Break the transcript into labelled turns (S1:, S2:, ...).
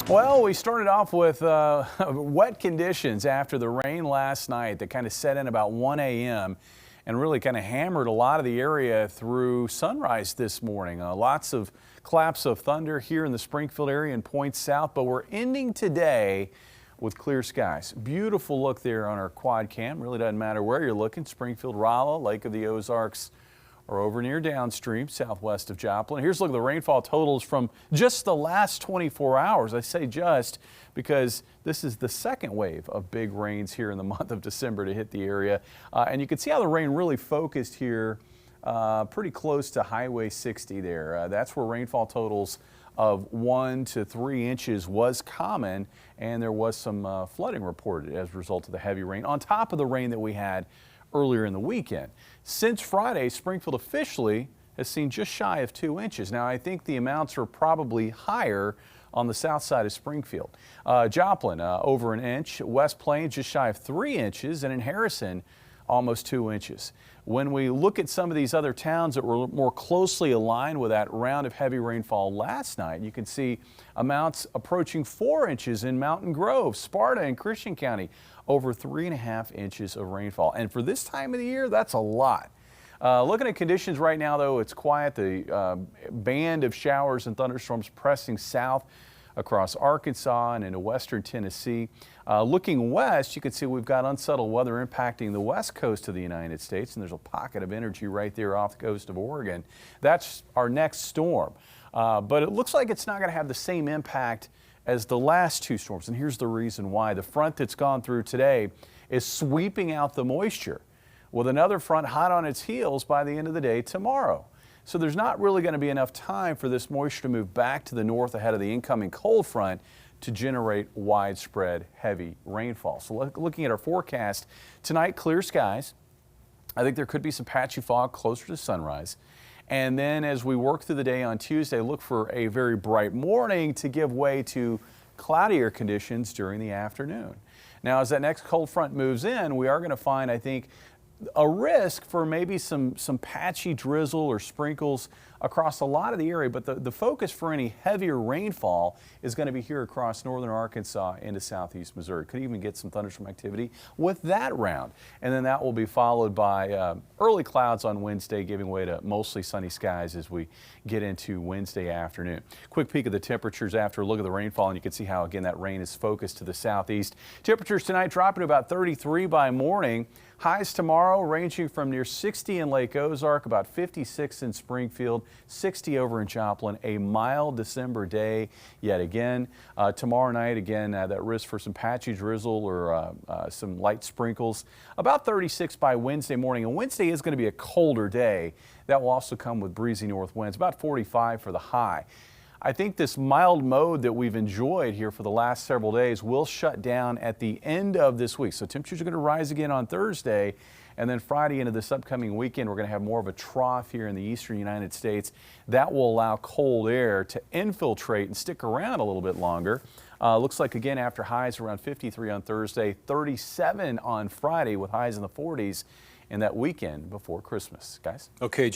S1: Well, we started off with wet conditions after the rain last night that kind of set in about 1 a.m. and really kind of hammered a lot of the area through sunrise this morning. Lots of claps of thunder here in the Springfield area and points south, but we're ending today with clear skies. Beautiful look there on our quad cam. Really doesn't matter where you're looking. Springfield, Rolla, Lake of the Ozarks, or over near downstream, southwest of Joplin. Here's a look at the rainfall totals from just the last 24 hours. I say just because this is the second wave of big rains here in the month of December to hit the area. And you can see how the rain really focused here pretty close to Highway 60 there. That's where rainfall totals of 1 to 3 inches was common, and there was some flooding reported as a result of the heavy rain on top of the rain that we had earlier in the weekend. Since Friday, Springfield officially has seen just shy of 2 inches. Now, I think the amounts are probably higher on the south side of Springfield. Joplin, over an inch. West Plains, just shy of 3 inches. And in Harrison, almost 2 inches. When we look at some of these other towns that were more closely aligned with that round of heavy rainfall last night, you can see amounts approaching 4 inches in Mountain Grove, Sparta, and Christian County, over 3.5 inches of rainfall. And for this time of the year, that's a lot. Looking at conditions right now, though, it's quiet. The band of showers and thunderstorms pressing south across Arkansas and into western Tennessee. Looking west, you can see we've got unsettled weather impacting the west coast of the United States, and there's a pocket of energy right there off the coast of Oregon. That's our next storm. But it looks like it's not going to have the same impact as the last two storms, and here's the reason why. The front that's gone through today is sweeping out the moisture, with another front hot on its heels by the end of the day tomorrow. So there's not really going to be enough time for this moisture to move back to the north ahead of the incoming cold front to generate widespread heavy rainfall. So looking at our forecast tonight, clear skies. I think there could be some patchy fog closer to sunrise. And then as we work through the day on Tuesday, look for a very bright morning to give way to cloudier conditions during the afternoon. Now, as that next cold front moves in, we are going to find, I think, a risk for maybe some patchy drizzle or sprinkles across a lot of the area, but the focus for any heavier rainfall is going to be here across northern Arkansas into southeast Missouri. Could even get some thunderstorm activity with that round, and then that will be followed by early clouds on Wednesday, giving way to mostly sunny skies as we get into Wednesday afternoon. Quick peek of the temperatures after a look at the rainfall, and you can see how again that rain is focused to the southeast. Temperatures tonight dropping to about 33 by morning. Highs tomorrow ranging from near 60 in Lake Ozark, about 56 in Springfield, 60 over in Joplin. A mild December day yet again. Tomorrow night, again, that risk for some patchy drizzle or some light sprinkles. About 36 by Wednesday morning. And Wednesday is going to be a colder day. That will also come with breezy north winds, about 45 for the high. I think this mild mode that we've enjoyed here for the last several days will shut down at the end of this week. So temperatures are going to rise again on Thursday, and then Friday into this upcoming weekend, we're going to have more of a trough here in the eastern United States. That will allow cold air to infiltrate and stick around a little bit longer. Looks like again after highs around 53 on Thursday, 37 on Friday with highs in the 40s in that weekend before Christmas. Guys?
S2: Okay.